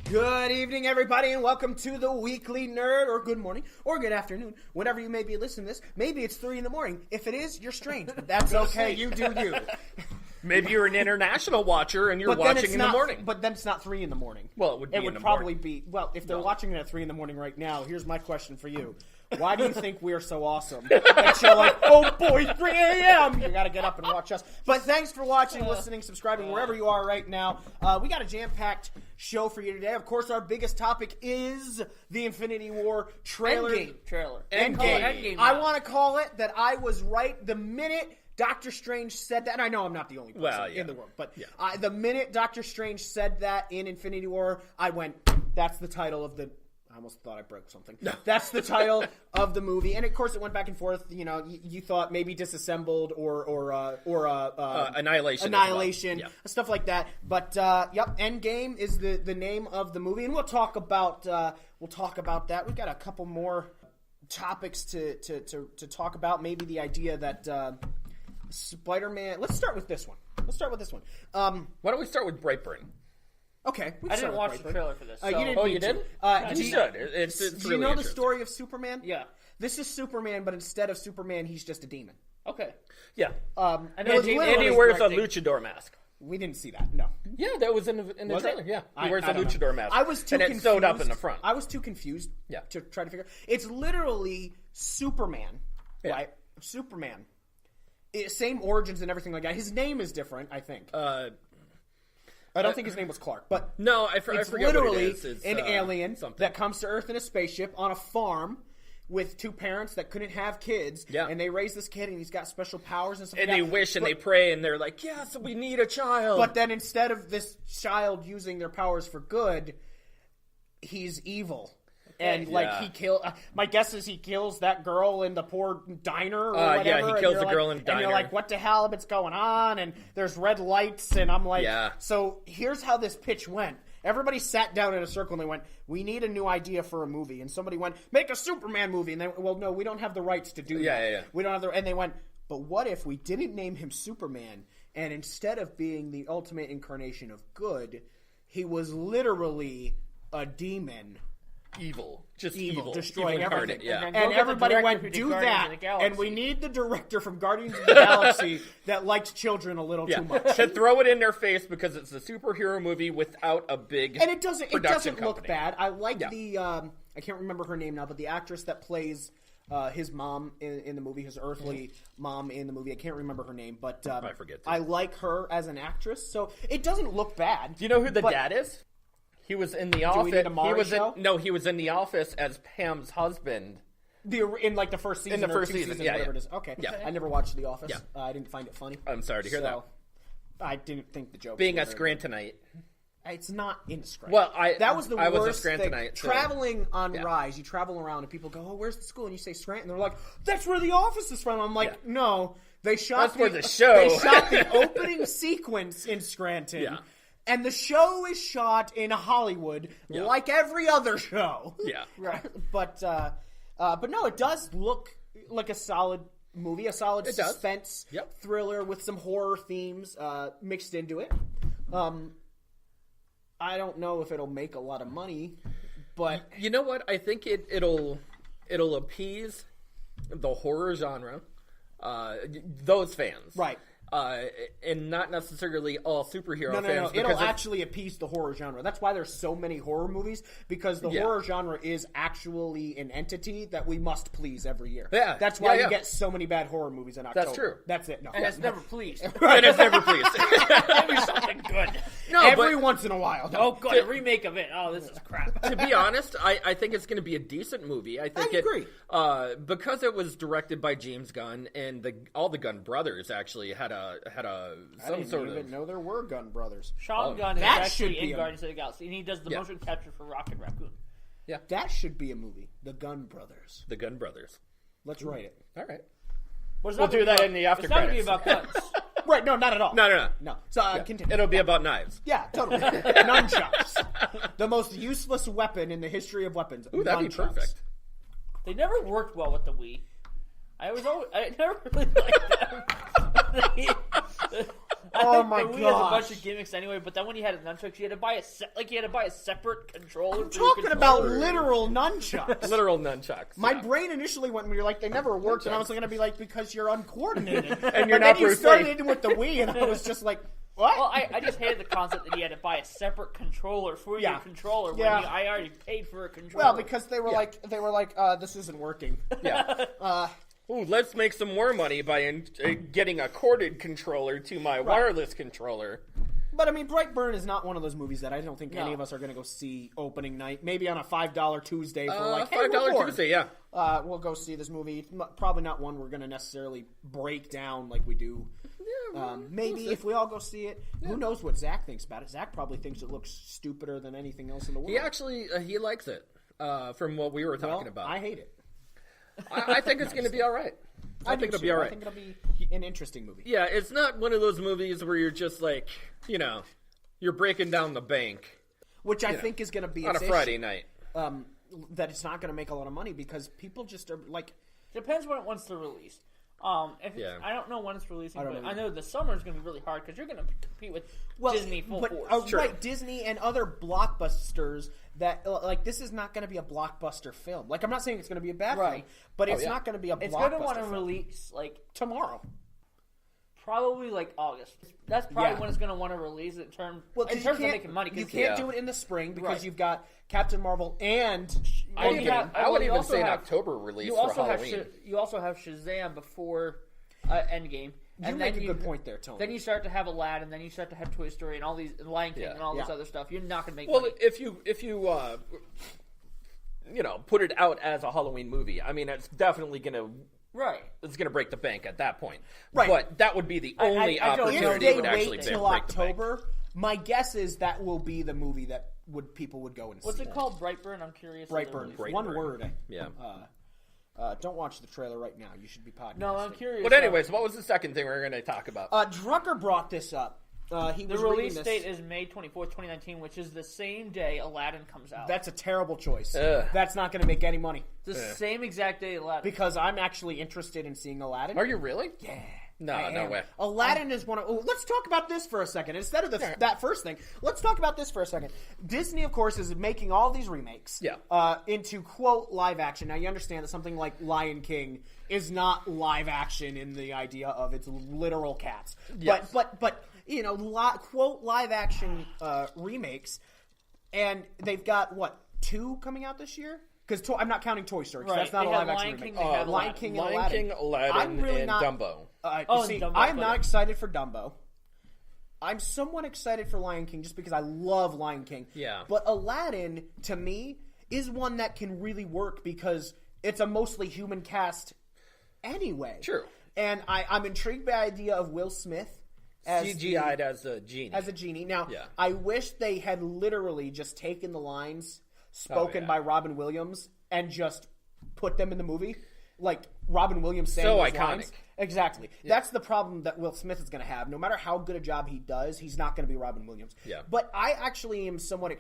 Good evening, everybody, and welcome to the Weekly Nerd, or good morning, or good afternoon, whenever you may be listening to this. Maybe it's 3 in the morning. If it is, you're strange, but that's okay. You do you. Maybe you're an international watcher and you're watching in the morning. But then it's not 3 in the morning. Well, it would be It would probably be, well, if they're watching it at 3 in the morning right now, here's my question for you. Why do you think we're so awesome? That you're like, oh boy, 3 a.m. You gotta get up and watch us. But thanks for watching, listening, subscribing, wherever you are right now. We got a jam-packed show for you today. Of course, our biggest topic is the Infinity War trailer. Endgame. I want to call it that I was right the minute Doctor Strange said that, and I know I'm not the only person in the world, but the minute Doctor Strange said that in Infinity War, I went, that's the title of the... I almost thought I broke something. No. That's the title of the movie, and of course it went back and forth. You know, you thought maybe Disassembled or Annihilation, stuff like that. But Endgame is the name of the movie, and we'll talk about that. We've got a couple more topics to talk about. Maybe the idea that Spider-Man. Let's start with this one. Why don't we start with Brightburn? Okay, I didn't watch the trailer for this. So. You didn't? You should. It's do really you know the story of Superman? Yeah. This is Superman, but instead of Superman, he's just a demon. Okay. Yeah. And he wears a luchador mask. We didn't see that. No. Yeah, that was in the trailer. Yeah, he wears a luchador mask. I was too confused. It's sewed up in the front. I was too confused. To try to figure. It's literally Superman, right? Superman. Same origins and everything like that. His name is different, I think. I don't think his name was Clark, but no, I forget literally what it is. It's an alien that comes to Earth in a spaceship on a farm with two parents that couldn't have kids, and they raise this kid, and he's got special powers and stuff. And they wish and they pray, and they're like, "Yes, we need a child." But then instead of this child using their powers for good, he's evil. And he kills. My guess is he kills that girl in the poor diner or whatever. Yeah, he kills the girl in the diner. And you're like, what the hell is going on? And there's red lights, and I'm like, So here's how this pitch went. Everybody sat down in a circle and they went, we need a new idea for a movie. And somebody went, make a Superman movie. And they went, well, no, we don't have the rights to do that. Yeah. We don't have and they went, but what if we didn't name him Superman, and instead of being the ultimate incarnation of good, he was literally a demon. Evil, destroying everything. And everybody went, do that, and we need the director from Guardians of the Galaxy that likes children a little too much. To throw it in their face because it's a superhero movie without a big and it doesn't look bad. I like the I can't remember her name now, but the actress that plays his mom in the movie, his earthly mom in the movie. I can't remember her name, but I forget. I like her as an actress, so it doesn't look bad. Do you know who the dad is? He was in the office. Do we need a Maury show? He was in the office as Pam's husband. In like the first season. In the first season, whatever it is. Okay. Yeah. I never watched The Office. Yeah. I didn't find it funny. I'm sorry to hear that. I didn't think the joke. Being a Scrantonite. It's not in Scranton. Well, that was the worst was a Scrantonite. Thing. Traveling on Rise, you travel around and people go, "Oh, where's the school?" And you say Scranton. They're like, "That's where the office is from." I'm like, "No, they shot where the show. They shot the opening sequence in Scranton." Yeah. And the show is shot in Hollywood, like every other show. Yeah, right. But no, it does look like a solid movie, a solid suspense thriller with some horror themes mixed into it. I don't know if it'll make a lot of money, but you know what? I think it'll appease the horror genre, those fans, right? And not necessarily all superhero fans. No. It'll actually appease the horror genre. That's why there's so many horror movies, because the horror genre is actually an entity that we must please every year. Yeah. That's why we get so many bad horror movies in October. That's true. That's it. No. And it's never pleased. And it's never pleased. Maybe something good. Every once in a while. Oh, good. A remake of it. Oh, this is crap. To be honest, I think it's going to be a decent movie. I agree. Because it was directed by James Gunn, and all the Gunn brothers actually had some I didn't sort even know there were Gunn brothers. Sean Gunn is actually in Guardians of the Galaxy, and he does the motion capture for Rocket Raccoon. Yeah, that should be a movie. The Gunn Brothers. The Gunn Brothers. Let's write it. All right. We'll do that in the after credits. It's not going to be about guns. Right, no, not at all. No. So, continue. It'll be about knives. Yeah, totally. Nunchucks. The most useless weapon in the history of weapons. Ooh, that'd be perfect. They never worked well with the Wii. I never really liked them. Oh my The Wii has a bunch gosh. of gimmicks anyway, but then when you had a nunchucks, you had to buy a separate controller. I'm for your talking about controller. literal nunchucks. Literal nunchucks. My yeah. brain initially went, you're like, they never worked, and I was going to be like, because you're uncoordinated. And you're but not then you Bruce started Lee. in with the Wii, and I was just like, what? Well, I just hated the concept that you had to buy a separate controller for Yeah. your controller when Yeah. I already paid for a controller. Well, because they were like, this isn't working. Yeah. Ooh, let's make some more money by getting a corded controller to my wireless controller. But I mean, Brightburn is not one of those movies that I don't think any No. of us are going to go see opening night. Maybe on a $5 Tuesday for like, hey, $5 we're bored. Tuesday, yeah. We'll go see this movie. Probably not one we're going to necessarily break down like we do. Maybe if we all go see it. Who knows what Zach thinks about it? Zach probably thinks it looks stupider than anything else in the world. He actually, he likes it, from what we were talking about. I hate it. I think it's going to be all right. I think it'll be all right. I think it'll be an interesting movie. Yeah, it's not one of those movies where you're just like, you're breaking down the bank Which I think is going to be on a its Friday issue. night. That it's not going to make a lot of money because people just are like, Depends when it wants to release. If it's, Yeah. I don't know when it's releasing, don't but know I know the summer is going to be really hard because you're going to compete with Disney full but, force. right, Disney and other blockbusters that like this is not going to be a blockbuster film. Like I'm not saying it's going to be a bad Right. thing, but it's yeah. not going to be a It's blockbuster going to want to film. release like Tomorrow. probably like August. That's probably Yeah. when it's going to want to release it in terms 'cause of you can't- making money. You 'cause can't Yeah. do it in the spring because Right. you've got Captain Marvel and I would you even, have- I would well, you even also say an have- October release you for also have Halloween. you also have Shazam before Endgame. You make a good point there, Tony. Then you start to have Aladdin, then you start to have Toy Story and all these and Lion King Yeah. and all this Yeah. other stuff. You're not going to make Well, money. if you put it out as a Halloween movie, I mean, it's definitely gonna Right. break the bank at that point. Right. But that would be the only I don't- opportunity if If they it would actually wait till break the bank. October, my guess is that will be the movie that people would go and What's see. it called? Brightburn? I'm curious. Brightburn. Brightburn. One word. Yeah. Don't watch the trailer right now. You should be podcasting. No, I'm curious. But anyways, what was the second thing we were going to talk about? Drucker brought this up. He The was release reading date this. is May 24th, 2019, which is the same day Aladdin comes out. That's a terrible choice. Ugh. That's not going to make any money the same exact day Aladdin. because I'm actually interested in seeing Aladdin. Are you really? Yeah. No, I no am. way. Aladdin is one of. Oh, let's talk about this for a second. Instead of that first thing, let's talk about this for a second. Disney, of course, is making all these remakes into, quote, live action. Now, you understand that something like Lion King is not live action in the idea of its literal cats. Yes. But quote, live action remakes. And they've got, what, 2 coming out this year? Because I'm not counting Toy Story, 'cause Right. that's not They a had live action Lion remake. King, they had Lion Aladdin. King and Lion Aladdin. King, Aladdin, I'm really and not, Dumbo. Oh, see, and Dumbo, I'm but not yeah. excited for Dumbo. I'm somewhat excited for Lion King just because I love Lion King. Yeah. But Aladdin, to me, is one that can really work because it's a mostly human cast anyway. True. And I'm intrigued by the idea of Will Smith as CGI'd as a genie. as a genie. Now, Yeah. I wish they had literally just taken the lines spoken yeah. by Robin Williams and just put them in the movie. Like Robin Williams saying So those iconic. lines. Exactly. That's the problem that Will Smith is going to have. No matter how good a job he does, he's not going to be Robin Williams. Yeah. But I actually am somewhat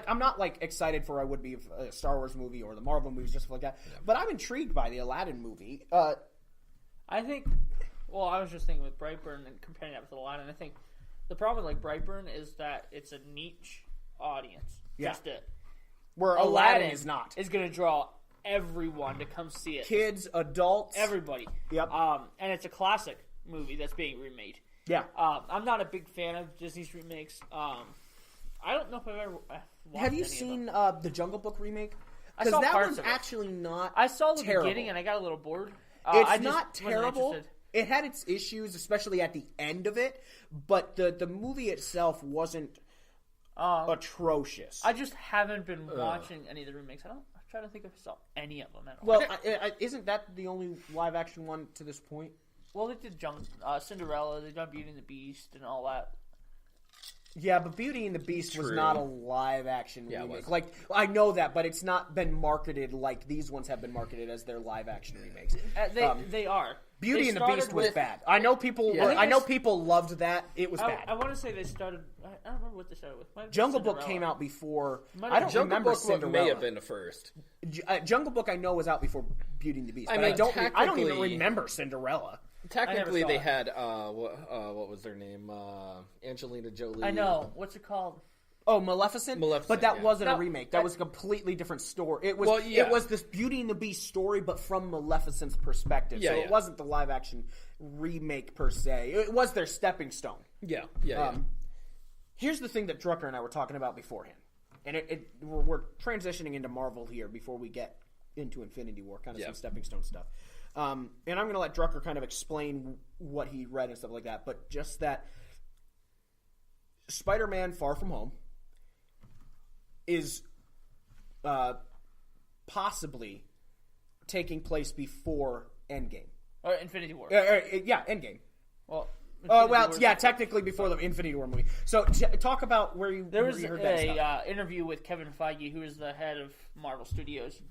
I'm not like excited for I would be a Star Wars movie or the Marvel movies, just like that. Yeah. But I'm intrigued by the Aladdin movie. I think. Well, I was just thinking with Brightburn and comparing that with Aladdin. I think the problem with like Brightburn is that it's a niche audience. Yeah. Just it. Where Aladdin is not. Is going to draw everyone to come see it. Kids, adults. Everybody. Yep. And it's a classic movie that's being remade. Yeah. I'm not a big fan of Disney's remakes. I don't know if I've ever watched Have you any of seen them. the Jungle Book remake? I Because saw that parts one's of it. actually not I saw the terrible. beginning and I got a little bored. It's I just not wasn't terrible. interested. It had its issues, especially at the end of it, but the movie itself wasn't atrocious. I just haven't been watching any of the remakes. I'm trying to think if I saw any of them at all. well, isn't that the only live action one to this point? Well, they did Cinderella, they done Beauty and the Beast, and all that. Yeah, but Beauty and the Beast was True. not a live action Yeah, it remake. wasn't. Like I know that, but it's not been marketed like these ones have been marketed as their live action remakes. They are. Beauty They and the started Beast was with- bad. I know people. Yeah. I know people loved that. It was I bad. want to say they started. I don't remember what they started with. Might have been Jungle Book Cinderella. came out before. Might I have- don't Jungle remember Book Cinderella. may have been the first. Jungle Book I know was out before Beauty and the Beast, I but mean, I don't even technically- remember Cinderella. Technically, saw they it. had what was their name? Angelina Jolie. I know. What's it called? Oh, Maleficent? Maleficent, But that yeah. wasn't No, a remake. That was a completely different story. It was Well, yeah. it was this Beauty and the Beast story, but from Maleficent's perspective. Yeah, so yeah. it wasn't the live action remake per se. It was their stepping stone. Yeah. Here's the thing that Drucker and I were talking about beforehand. And we're transitioning into Marvel here before we get into Infinity War, kind of some stepping stone stuff. And I'm going to let Drucker kind of explain what he read and stuff like that. But just that Spider-Man Far From Home is possibly taking place before Endgame. Or Infinity War. Yeah, Endgame. Well, technically before the Infinity War movie. So talk about where you there was where you heard that stuff. Interview with Kevin Feige, who is the head of Marvel Studios,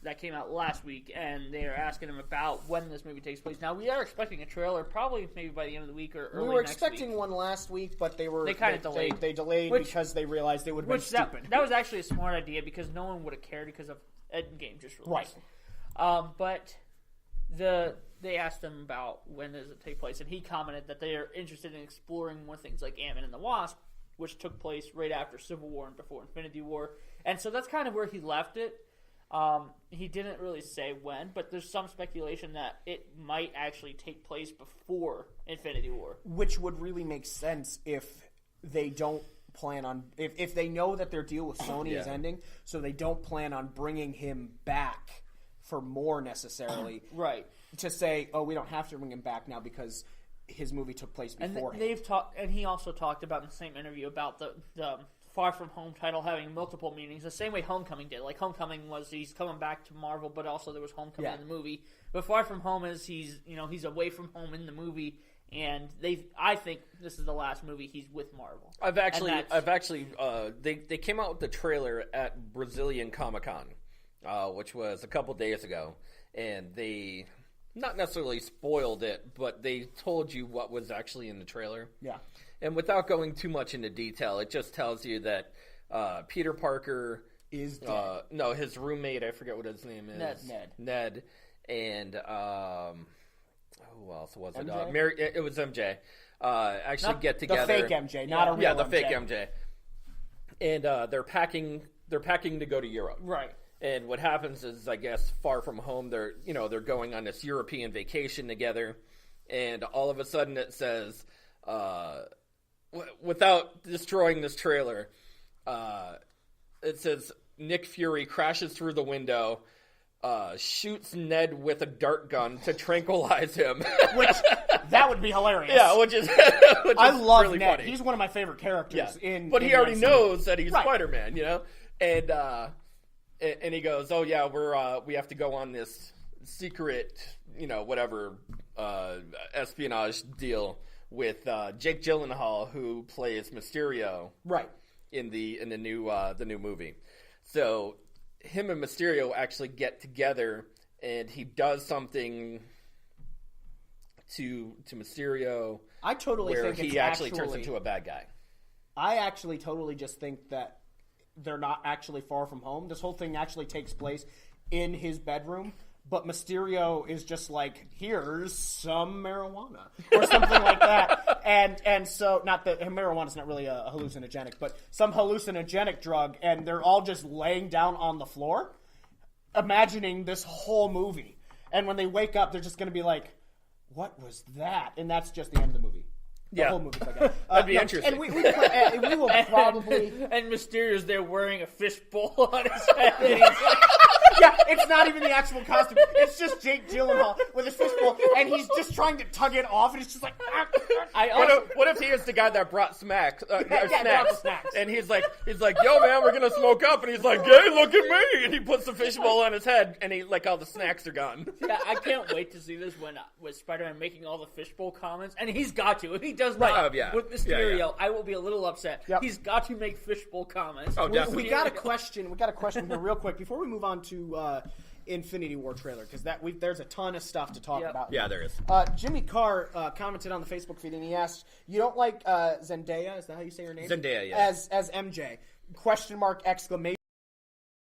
that came out last week, and they are asking him about when this movie takes place. Now, we are expecting a trailer, probably maybe by the end of the week or early We were next expecting week. one last week, but they kind of delayed. They delayed because they realized it would have been stupid. That was actually a smart idea because no one would have cared because of Endgame just released. Right. But they asked him about when does it take place, and he commented that they are interested in exploring more things like Ant-Man and the Wasp, which took place right after Civil War and before Infinity War. And so that's kind of where he left it. He didn't really say when, but there's some speculation that it might actually take place before Infinity War. Which would really make sense if they don't plan on... If they know that their deal with Sony is ending, so they don't plan on bringing him back for more necessarily. Right. To say, oh, we don't have to bring him back now because his movie took place before. And they've talked, and he also talked about in the same interview about the Far From Home title having multiple meanings, the same way Homecoming did. Like Homecoming was he's coming back to Marvel, but also there was Homecoming in the movie. But Far From Home is he's away from home in the movie, and I think this is the last movie he's with Marvel. They came out with the trailer at Brazilian Comic-Con, which was a couple days ago, and they not necessarily spoiled it, but they told you what was actually in the trailer. Yeah. And without going too much into detail, it just tells you that Peter Parker is dead. No, his roommate, I forget what his name is. Ned. And who else was it? MJ? It was MJ. Actually get together. The fake MJ, not a real MJ. Yeah, the fake MJ. And they're packing to go to Europe. Right. And what happens is, I guess, Far From Home, they're going on this European vacation together, and all of a sudden it says, without destroying this trailer, it says Nick Fury crashes through the window, shoots Ned with a dart gun to tranquilize him. Which, that would be hilarious. Yeah, which is I love really Ned. funny. He's one of my favorite characters But he already knows that he's Right. Spider-Man, and he goes, "Oh yeah, we have to go on this secret, espionage deal with Jake Gyllenhaal, who plays Mysterio, right, in the new movie." So him and Mysterio actually get together, and he does something to Mysterio. I totally where think he actually turns into a bad guy. I actually totally just think that they're not actually far from home. This whole thing actually takes place in his bedroom, but Mysterio is just like, here's some marijuana or something like that. And so, not that marijuana's not really a hallucinogenic, but some hallucinogenic drug, and they're all just laying down on the floor, imagining this whole movie. And when they wake up, they're just going to be like, what was that? And that's just the end of the movie. The whole movie's like that. That'd be interesting. And we will probably... And Mysterio's there wearing a fishbowl on his head. Yeah, it's not even the actual costume. It's just Jake Gyllenhaal with his fishbowl, and he's just trying to tug it off, and it's just like... What if he is the guy that brought snacks? Snacks. And he's like, yo, man, we're gonna smoke up, and he's like, hey, look at me, and he puts the fishbowl on his head, and all the snacks are gone. Yeah, I can't wait to see this with Spider-Man making all the fishbowl comments, and he's got to. If he does not, with Mysterio, I will be a little upset. Yep. He's got to make fishbowl comments. Oh, definitely. We got a question here real quick before we move on to Infinity War trailer, because there's a ton of stuff to talk about. Yeah, there is. Jimmy Carr commented on the Facebook feed, and he asked, "You don't like Zendaya? Is that how you say her name? Zendaya, yeah. As MJ? Question mark exclamation."